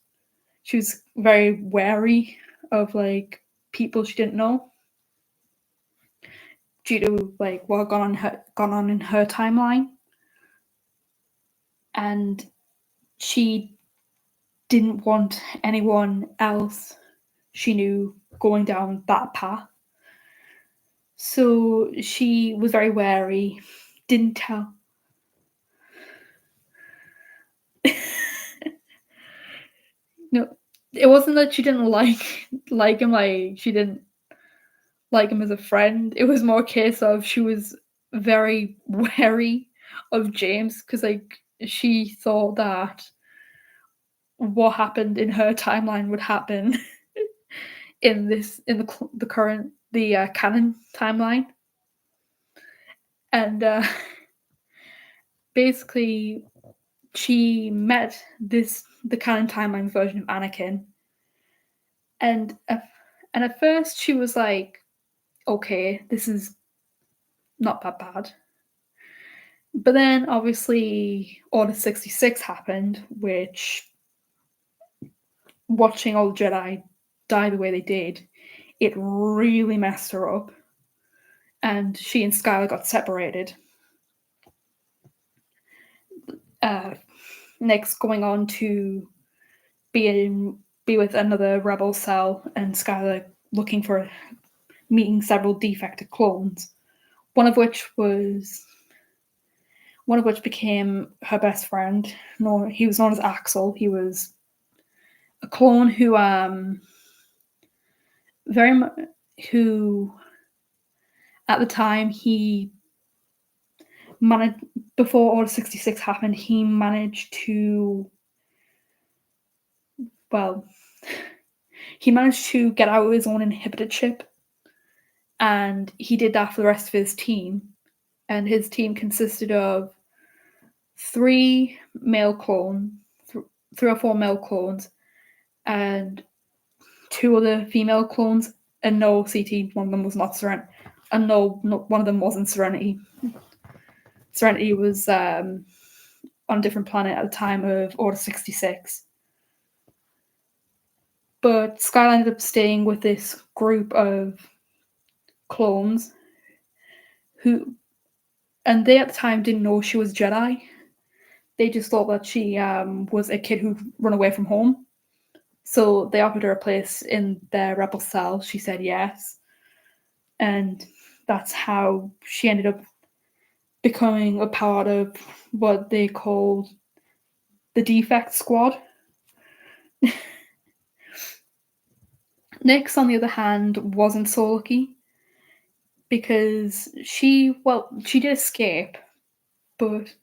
She was very wary of people she didn't know due to what had gone on in her timeline, and she didn't want anyone else she knew going down that path. So she was very wary, didn't tell. No, it wasn't that she didn't like him, she didn't like him as a friend. It was more a case of she was very wary of James because she thought that what happened in her timeline would happen in the current canon timeline, and basically she met the canon timeline version of Anakin, and at first she was like, okay, this is not that bad. But then obviously Order 66 happened, which, watching all the Jedi die the way they did, it really messed her up. And she and Skylar got separated. Next, going on to be with another rebel cell, and Skylar meeting several defected clones. One of which became her best friend. No, he was known as Axel. He was a clone who at the time he managed, before Order 66 happened, he managed to get out of his own inhibited ship, and he did that for the rest of his team. And his team consisted of 3 or 4 male clones, and 2 other female clones, and no CT. One of them was not Serenity, and no, one of them wasn't Serenity. Serenity was on a different planet at the time of Order 66. But Skylar ended up staying with this group of clones and they at the time didn't know she was Jedi. They just thought that she was a kid who'd run away from home. So they offered her a place in their rebel cell. She said yes. And that's how she ended up becoming a part of what they called the Defect Squad. Nix, on the other hand, wasn't so lucky. because she did escape, but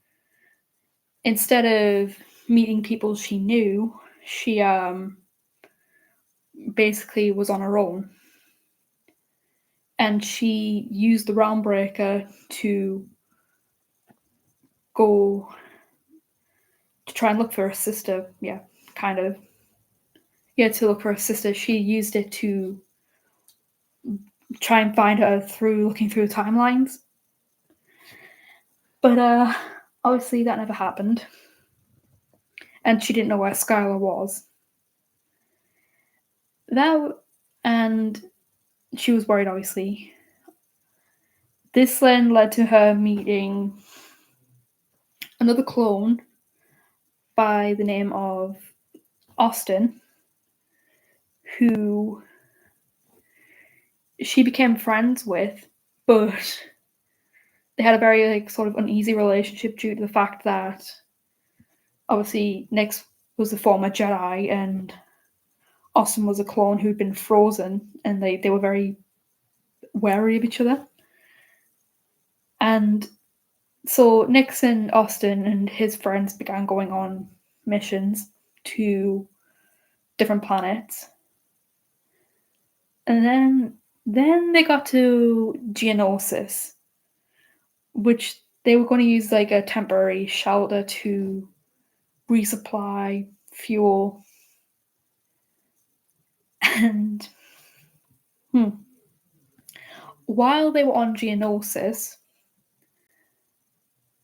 instead of meeting people she knew, she basically was on her own. And she used the realm breaker to go to try and look for her sister. Yeah, kind of. Yeah, to look for her sister. She used it to try and find her through looking through the timelines. But obviously that never happened. And she didn't know where Skylar was. And she was worried, obviously. This then led to her meeting another clone by the name of Austin, who she became friends with, but they had a very sort of uneasy relationship due to the fact that obviously Nyx was a former Jedi and Austin was a clone who'd been frozen, and they were very wary of each other. And so Nyx and Austin and his friends began going on missions to different planets. And then they got to Geonosis, which they were going to use like a temporary shelter to resupply fuel. And while they were on Geonosis,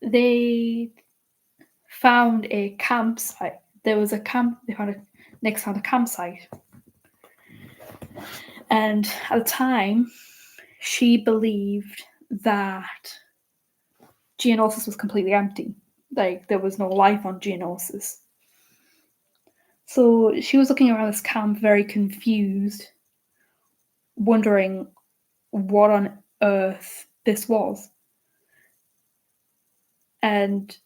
they found a campsite. There was a camp. Nyx found a campsite, and at the time, she believed that Geonosis was completely empty. Like there was no life on Geonosis. So she was looking around this camp, very confused, wondering what on earth this was. And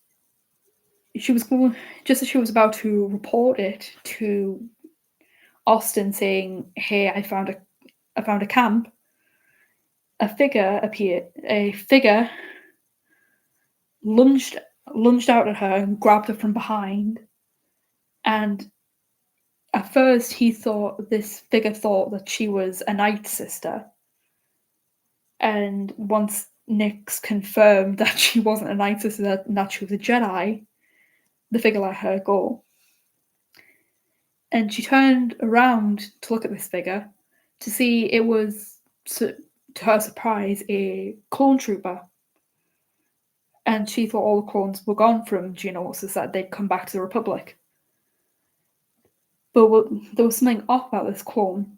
she was just as she was about to report it to Austin, saying, "Hey, I found a camp." A figure appeared. A figure lunged out at her and grabbed her from behind. And at first, this figure thought that she was a Night Sister. And once Nyx confirmed that she wasn't a Night Sister, that she was a Jedi, the figure let her go. And she turned around to look at this figure to see it was, to her surprise, a clone trooper. And she thought all the clones were gone from Geonosis, that they'd come back to the Republic. But there was something off about this clone.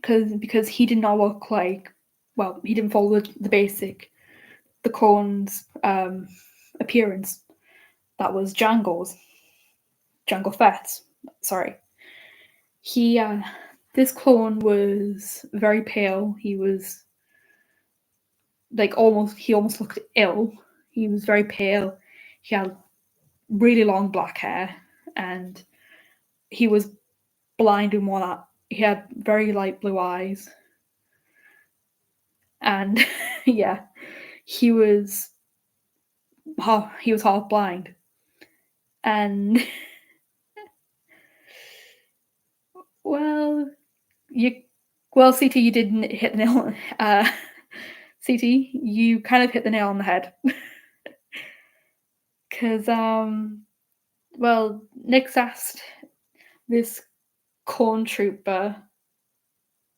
Because he did not look like, he didn't follow the clone's appearance. That was Jango Fett's. Sorry. This clone was very pale. He was he almost looked ill. He was very pale. He had really long black hair, and he was blind in one eye. He had very light blue eyes. And yeah, he was half blind. And CT, you didn't hit the nail. CT, you kind of hit the nail on the head. Because Nyx asked this clone trooper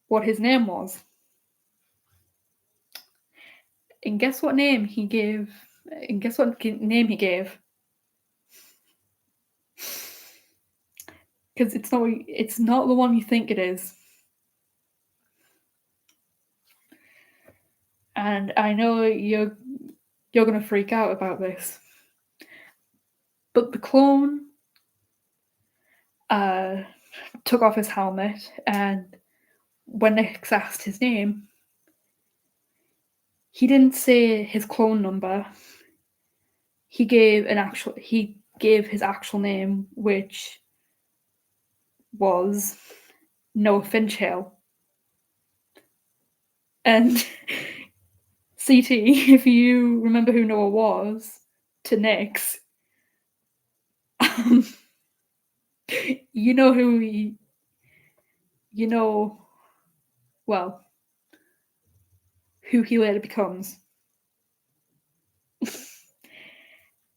what his name was, and guess what name he gave? Because it's not the one you think it is. And I know you're gonna freak out about this, but the clone took off his helmet, and when Nyx asked his name, he didn't say his clone number. He gave his actual name, which was Noah Finchhill. And CT, if you remember who Noah was to Nyx, you know who he, you know, well, who he later becomes.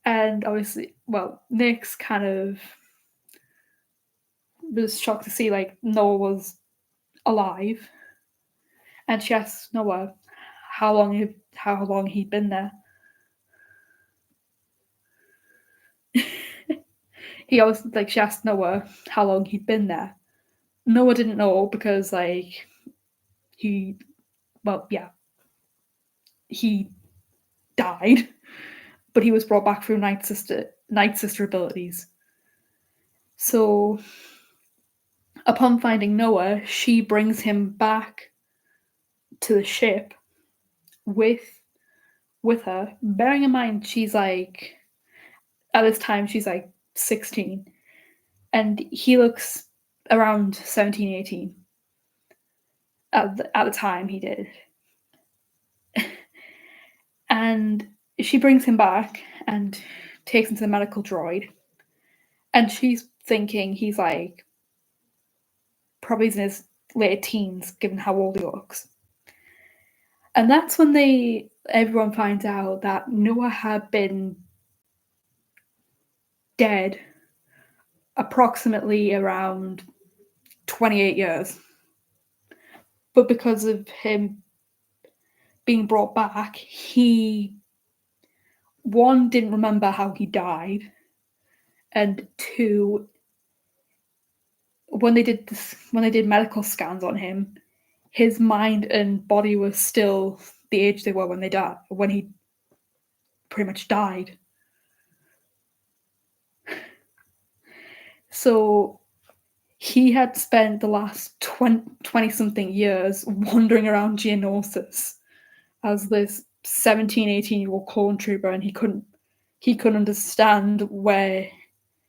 And obviously, well, Nyx kind of was shocked to see like Noah was alive, and she asked Noah how long he'd been there. She asked Noah how long he'd been there. Noah didn't know because like he he died, but he was brought back through Night Sister abilities. So upon finding Noah, she brings him back to the ship with her, bearing in mind she's like at this time she's like 16 and he looks around 17, 18 at the time he did. And she brings him back and takes him to the medical droid, and she's thinking he's like probably in his late teens given how old he looks. And that's when everyone finds out that Noah had been dead approximately around 28 years. But because of him being brought back, he, one, didn't remember how he died, and two, when they did medical scans on him, his mind and body were still the age they were when he pretty much died. So he had spent the last 20 something years wandering around Geonosis as this 17, 18-year-old clone trooper, and he couldn't understand why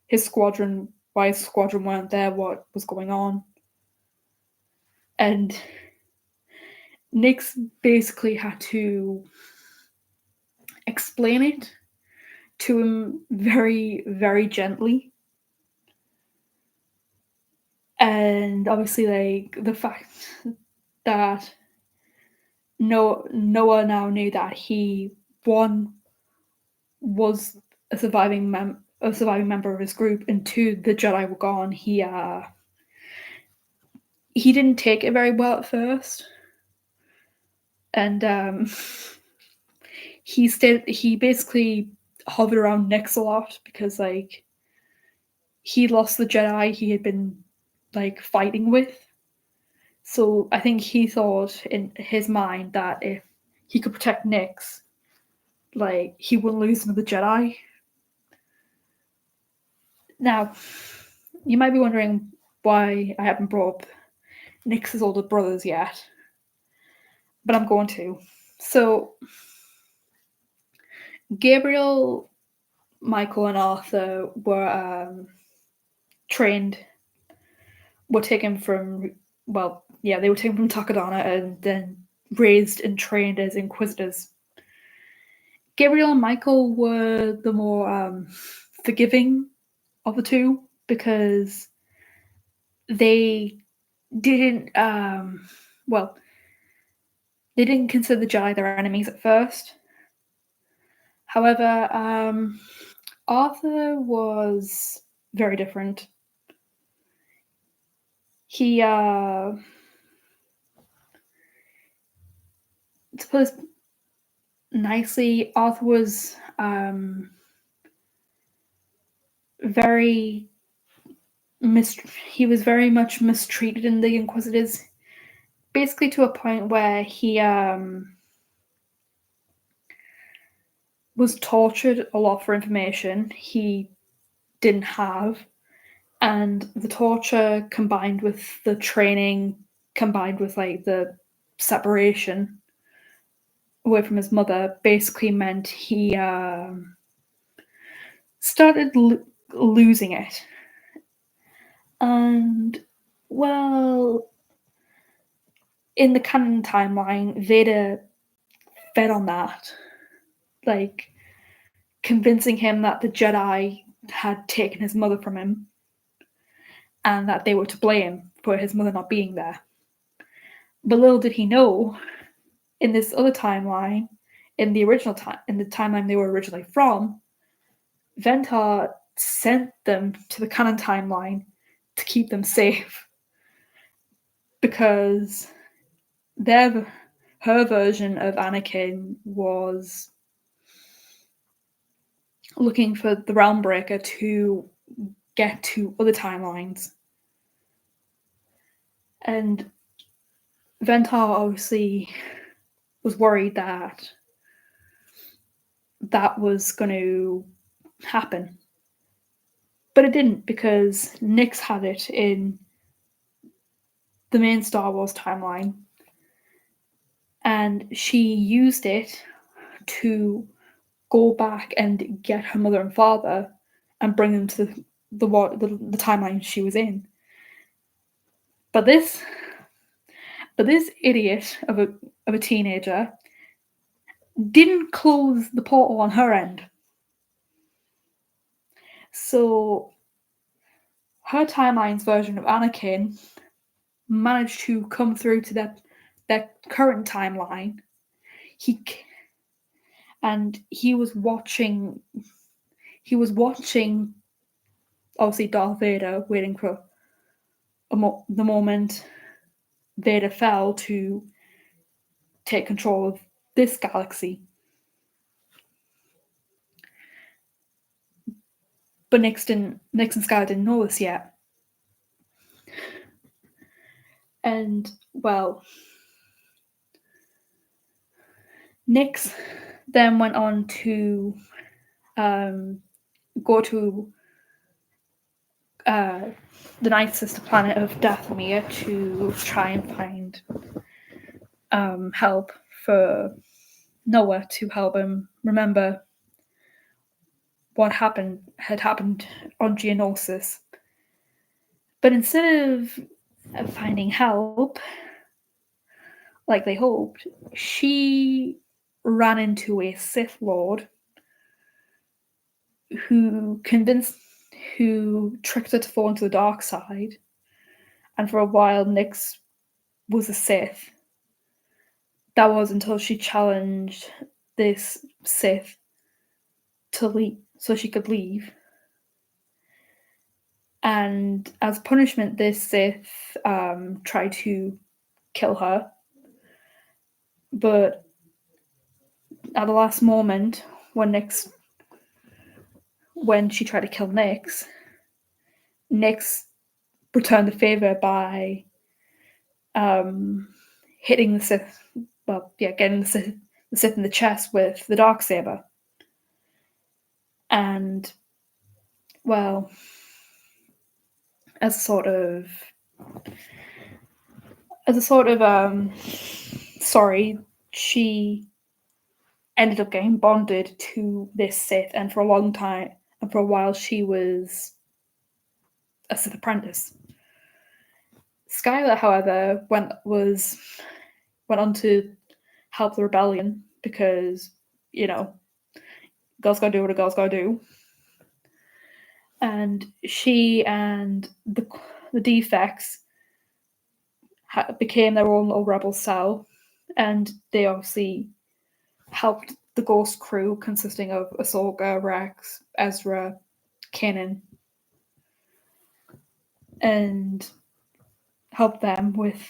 his squadron weren't there, what was going on. And Nyx basically had to explain it to him very, very gently. And obviously, like, the fact that Noah now knew that he, one, was a surviving member of his group, and two, the Jedi were gone. He didn't take it very well at first, and he basically hovered around Nyx a lot because like he lost the Jedi he had been like fighting with. So I think he thought in his mind that if he could protect Nyx, like he wouldn't lose another Jedi. Now, you might be wondering why I haven't brought up Nyx's older brothers yet, but I'm going to. So, Gabriel, Michael, and Arthur were taken from Takodana and then raised and trained as Inquisitors. Gabriel and Michael were the more forgiving of the two because they didn't they didn't consider the Jedi their enemies at first. However, Arthur was very different. He to put this nicely, Arthur was very much mistreated in the Inquisitors, basically to a point where he was tortured a lot for information he didn't have, and the torture combined with the training, combined with like the separation away from his mother, basically meant he started losing it. And well, in the canon timeline, Vader fed on that, like convincing him that the Jedi had taken his mother from him and that they were to blame for his mother not being there. But little did he know, in this other timeline, in the original time, in the timeline they were originally from, Ventar sent them to the canon timeline to keep them safe because her version of Anakin was looking for the Realm Breaker to get to other timelines. And Ventar obviously was worried that that was going to happen. But it didn't, because Nix had it in the main Star Wars timeline. And she used it to go back and get her mother and father and bring them to the timeline she was in. But this idiot of a teenager didn't close the portal on her end. So her timeline's version of Anakin managed to come through to that current timeline. He was watching obviously Darth Vader, waiting for the moment Vader fell to take control of this galaxy. But Nix and Skylar didn't know this yet. And, well, Nix then went on to go to the ninth sister planet of Dathomir to try and find help for Noah, to help him remember what had happened on Geonosis. But instead of finding help like they hoped, she ran into a Sith Lord who tricked her to fall into the dark side. And for a while, Nix was a Sith. That was until she challenged this Sith to leave, so she could leave. And as punishment, this Sith tried to kill her. But at the last moment, when she tried to kill Nix returned the favor by hitting the Sith. Well, yeah, getting the Sith in the chest with the Darksaber. And, well, as a sort of sorry, she ended up getting bonded to this Sith, and for a while she was a Sith apprentice. Skylar, however, went on to help the rebellion because, girls gotta do what a girl's gotta do. And she and the defects became their own little rebel cell, and they obviously helped the Ghost crew, consisting of Ahsoka, Rex, Ezra, Kanan, and helped them with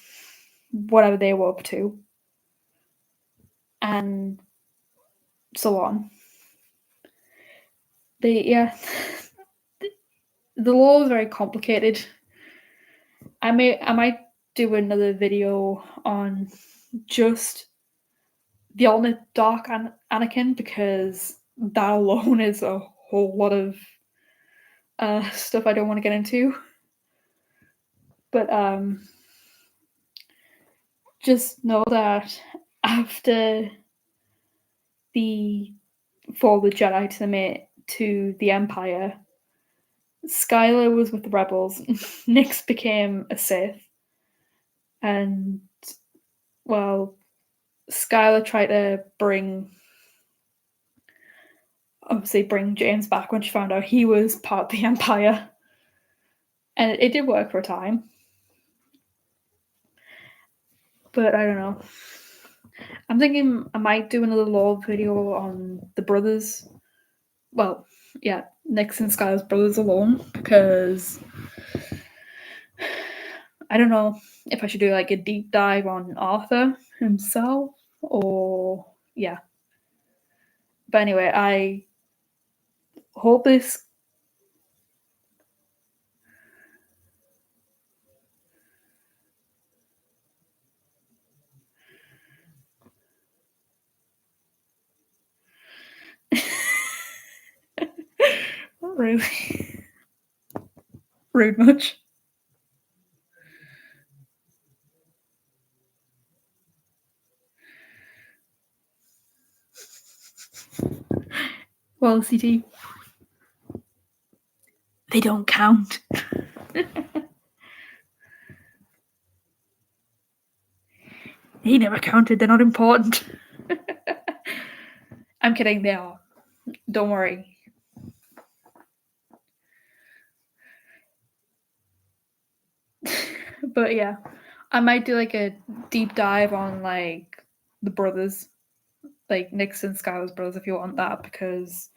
whatever they were up to, and so on. The law is very complicated. I might do another video on just the alternate Dark Anakin, because that alone is a whole lot of stuff I don't want to get into. But just know that after the fall of the Jedi to the Empire, Skylar was with the Rebels. Nix became a Sith, and well, Skylar tried to bring James back when she found out he was part of the Empire. And it did work for a time. But I don't know. I'm thinking I might do another lore video on the brothers. Well, yeah, Nick's and Skylar's brothers alone, because I don't know if I should do like a deep dive on Arthur himself or yeah. But anyway, I hope this really rude much. Well, CT, they don't count. They never counted. They're not important. I'm kidding. They are. Don't worry. But yeah, I might do like a deep dive on like the brothers, like Nick's and Skylar's brothers, if you want that, because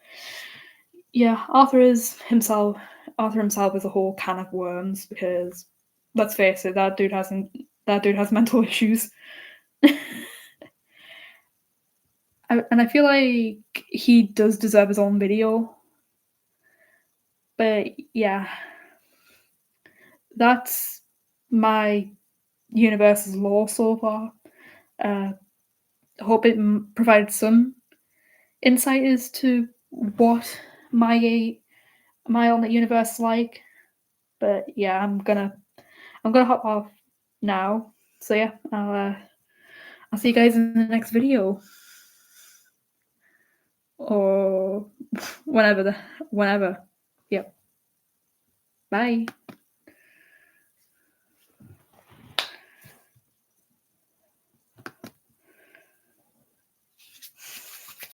yeah, Arthur himself is a whole can of worms. Because let's face it, that dude has mental issues. And I feel like he does deserve his own video. But yeah, that's my universe's lore so far. Hope it provided some insight as to what my alternate universe is like. But yeah, I'm gonna hop off now. So yeah, I'll see you guys in the next video or whenever. Yep. Bye.